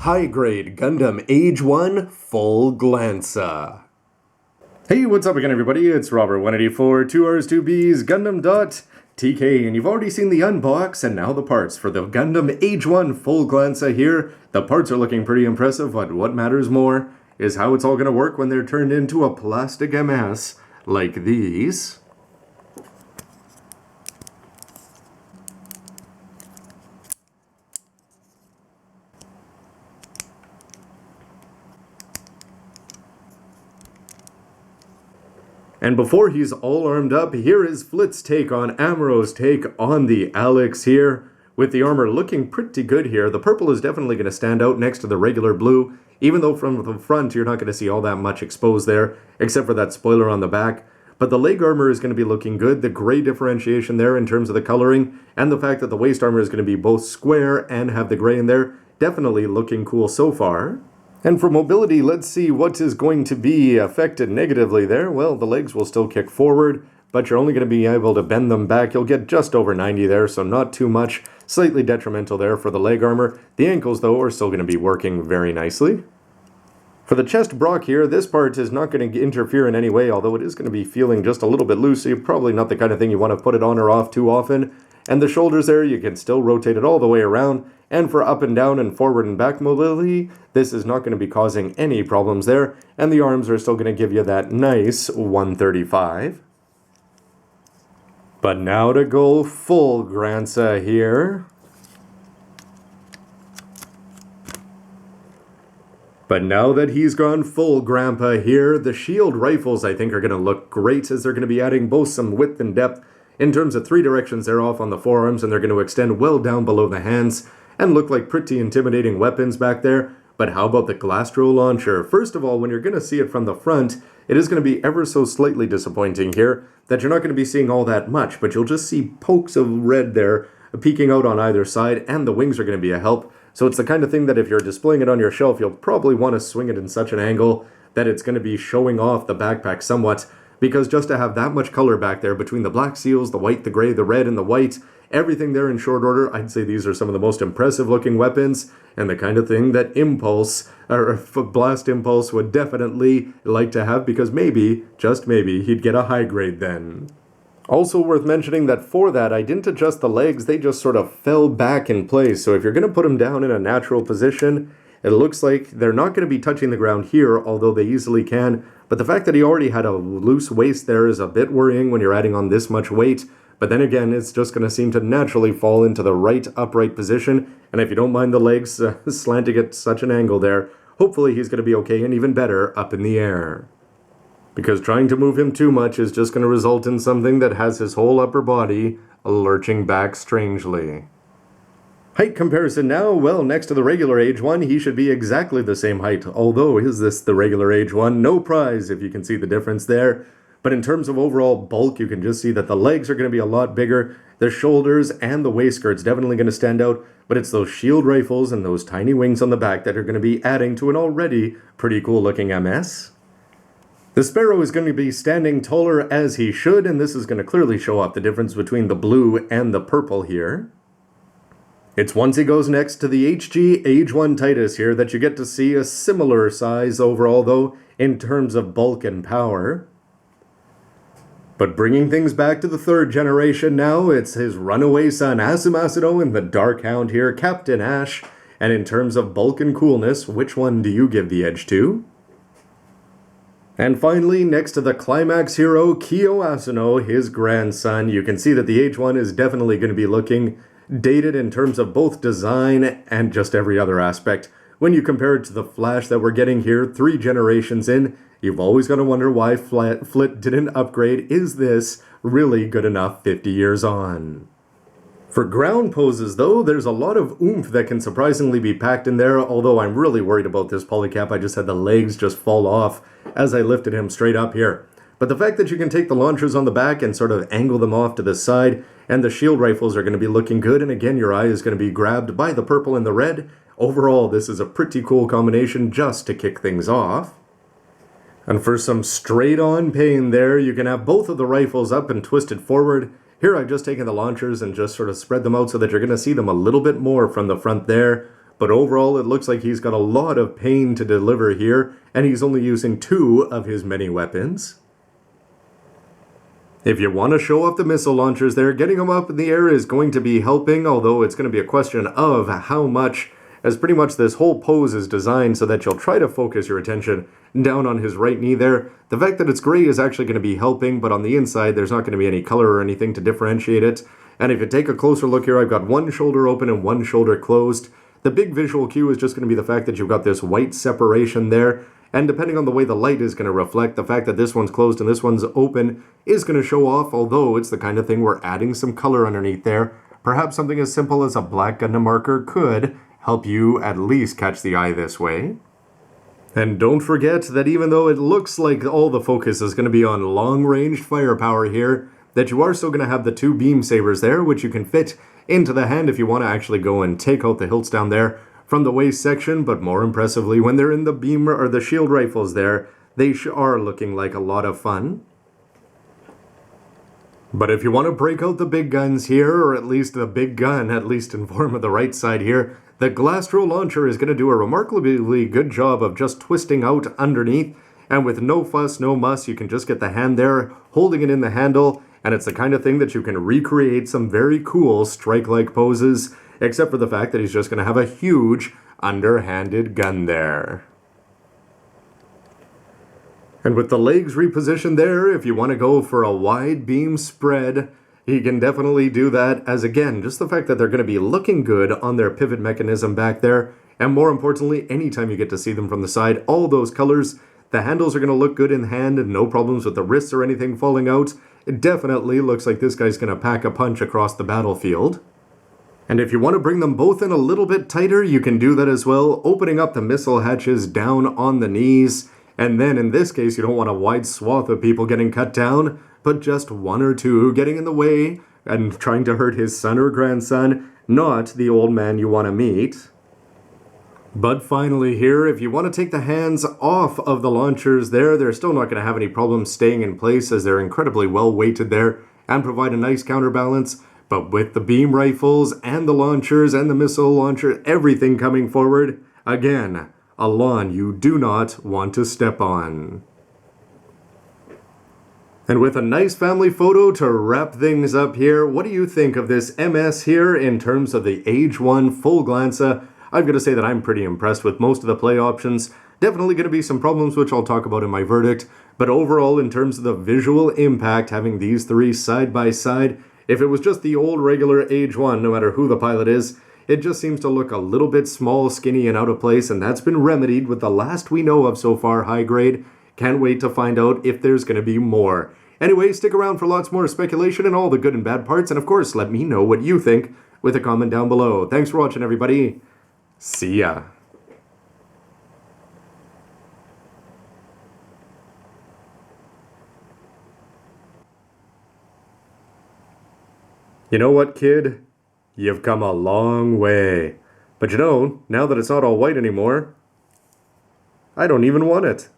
high-grade Gundam Age-1 Full Glansa. Hey, what's up again, everybody? It's Robert184, 2Rs2Bs, gundam.tk, and you've already seen the unbox and now the parts for the Gundam Age-1 Full Glansa here. The parts are looking pretty impressive, but what matters more is how it's all going to work when they're turned into a plastic MS like these. And before he's all armed up, here is Flit's take on Amuro's take on the Alex here. With the armor looking pretty good here, the purple is definitely going to stand out next to the regular blue, even though from the front you're not going to see all that much exposed there, except for that spoiler on the back. But the leg armor is going to be looking good, the gray differentiation there in terms of the coloring, and the fact that the waist armor is going to be both square and have the gray in there, definitely looking cool so far. And for mobility, let's see what is going to be affected negatively there. Well, the legs will still kick forward, but you're only going to be able to bend them back. You'll get just over 90 there, so not too much. Slightly detrimental there for the leg armor. The ankles, though, are still going to be working very nicely. For the chest brock here, this part is not going to interfere in any way, although it is going to be feeling just a little bit loose, so you're probably not the kind of thing you want to put it on or off too often. And the shoulders there, you can still rotate it all the way around. And for up and down and forward and back mobility, this is not going to be causing any problems there. And the arms are still going to give you that nice 135. But now to go full Glansa here. But now that he's gone full Grandpa here, the shield rifles I think are going to look great, as they're going to be adding both some width and depth. In terms of 3 directions, they're off on the forearms, and they're going to extend well down below the hands and look like pretty intimidating weapons back there. But how about the Glastro launcher? First of all, when you're going to see it from the front, it is going to be ever so slightly disappointing here that you're not going to be seeing all that much, but you'll just see pokes of red there peeking out on either side, and the wings are going to be a help. So it's the kind of thing that if you're displaying it on your shelf, you'll probably want to swing it in such an angle that it's going to be showing off the backpack somewhat, because just to have that much color back there between the black seals, the white, the gray, the red, and the white, everything there in short order, I'd say these are some of the most impressive looking weapons, and the kind of thing that Impulse, or Blast Impulse, would definitely like to have, because maybe, just maybe, he'd get a high grade then. Also worth mentioning that for that, I didn't adjust the legs, they just sort of fell back in place, so if you're going to put them down in a natural position, it looks like they're not going to be touching the ground here, although they easily can. But the fact that he already had a loose waist there is a bit worrying when you're adding on this much weight. But then again, it's just going to seem to naturally fall into the right upright position. And if you don't mind the legs slanting at such an angle there, hopefully he's going to be okay and even better up in the air. Because trying to move him too much is just going to result in something that has his whole upper body lurching back strangely. Height comparison now, well, next to the regular Age-1, he should be exactly the same height. Although, is this the regular Age-1? No prize, if you can see the difference there. But in terms of overall bulk, you can just see that the legs are going to be a lot bigger. The shoulders and the waist skirt's definitely going to stand out. But it's those shield rifles and those tiny wings on the back that are going to be adding to an already pretty cool looking MS. The Sparrow is going to be standing taller as he should, and this is going to clearly show off the difference between the blue and the purple here. It's once he goes next to the HG Age-1 Titus here that you get to see a similar size overall, though, in terms of bulk and power. But bringing things back to the 3rd generation now, it's his runaway son Asuno and the Dark Hound here, Captain Ash. And in terms of bulk and coolness, which one do you give the edge to? And finally, next to the climax hero, Kyo Asuno, his grandson, you can see that the Age-1 is definitely going to be looking dated in terms of both design and just every other aspect. When you compare it to the Flash that we're getting here 3 generations in, you've always got to wonder why Flit didn't upgrade. Is this really good enough 50 years on? For ground poses though, there's a lot of oomph that can surprisingly be packed in there, although I'm really worried about this polycap. I just had the legs just fall off as I lifted him straight up here. But the fact that you can take the launchers on the back and sort of angle them off to the side, and the shield rifles are going to be looking good, and again your eye is going to be grabbed by the purple and the red. Overall, this is a pretty cool combination just to kick things off. And for some straight-on pain there, you can have both of the rifles up and twisted forward. Here I've just taken the launchers and just sort of spread them out so that you're going to see them a little bit more from the front there. but overall it looks like he's got a lot of pain to deliver here, and he's only using 2 of his many weapons. If you want to show off the missile launchers there, getting them up in the air is going to be helping, although it's going to be a question of how much, as pretty much this whole pose is designed so that you'll try to focus your attention down on his right knee there. The fact that it's gray is actually going to be helping, but on the inside there's not going to be any color or anything to differentiate it. And if you take a closer look here, I've got one shoulder open and one shoulder closed. The big visual cue is just going to be the fact that you've got this white separation there. And depending on the way the light is going to reflect, the fact that this one's closed and this one's open is going to show off, although it's the kind of thing we're adding some color underneath there. Perhaps something as simple as a black Gundam marker could help you at least catch the eye this way. And don't forget that even though it looks like all the focus is going to be on long-range firepower here, that you are still going to have the 2 beam sabers there, which you can fit into the hand if you want to actually go and take out the hilts down there from the waist section, but more impressively, when they're in the beam or the shield rifles there, they are looking like a lot of fun. But if you want to break out the big guns here, or at least the big gun, at least in form of the right side here, the Glastro launcher is going to do a remarkably good job of just twisting out underneath, and with no fuss, no muss, you can just get the hand there, holding it in the handle, and it's the kind of thing that you can recreate some very cool strike-like poses, except for the fact that he's just going to have a huge underhanded gun there. And with the legs repositioned there, if you want to go for a wide beam spread, he can definitely do that, as again, just the fact that they're going to be looking good on their pivot mechanism back there, and more importantly, anytime you get to see them from the side, all those colors, the handles are going to look good in hand, and no problems with the wrists or anything falling out. It definitely looks like this guy's going to pack a punch across the battlefield. And if you want to bring them both in a little bit tighter, you can do that as well, opening up the missile hatches down on the knees. And then in this case, you don't want a wide swath of people getting cut down, but just 1 or 2 getting in the way and trying to hurt his son or grandson, not the old man you want to meet. But finally here, if you want to take the hands off of the launchers there, they're still not going to have any problems staying in place as they're incredibly well weighted there and provide a nice counterbalance. But with the beam rifles and the launchers and the missile launcher, everything coming forward, again, a lawn you do not want to step on. And with a nice family photo to wrap things up here, what do you think of this MS here in terms of the Age-1 Full Glansa? I've got to say that I'm pretty impressed with most of the play options. Definitely going to be some problems which I'll talk about in my verdict, but overall in terms of the visual impact, having these 3 side by side, if it was just the old regular Age-1, no matter who the pilot is, it just seems to look a little bit small, skinny, and out of place, and that's been remedied with the last we know of so far, high grade. Can't wait to find out if there's going to be more. Anyway, stick around for lots more speculation and all the good and bad parts, and of course, let me know what you think with a comment down below. Thanks for watching, everybody. See ya. You know what, kid? You've come a long way. But you know, now that it's not all white anymore, I don't even want it.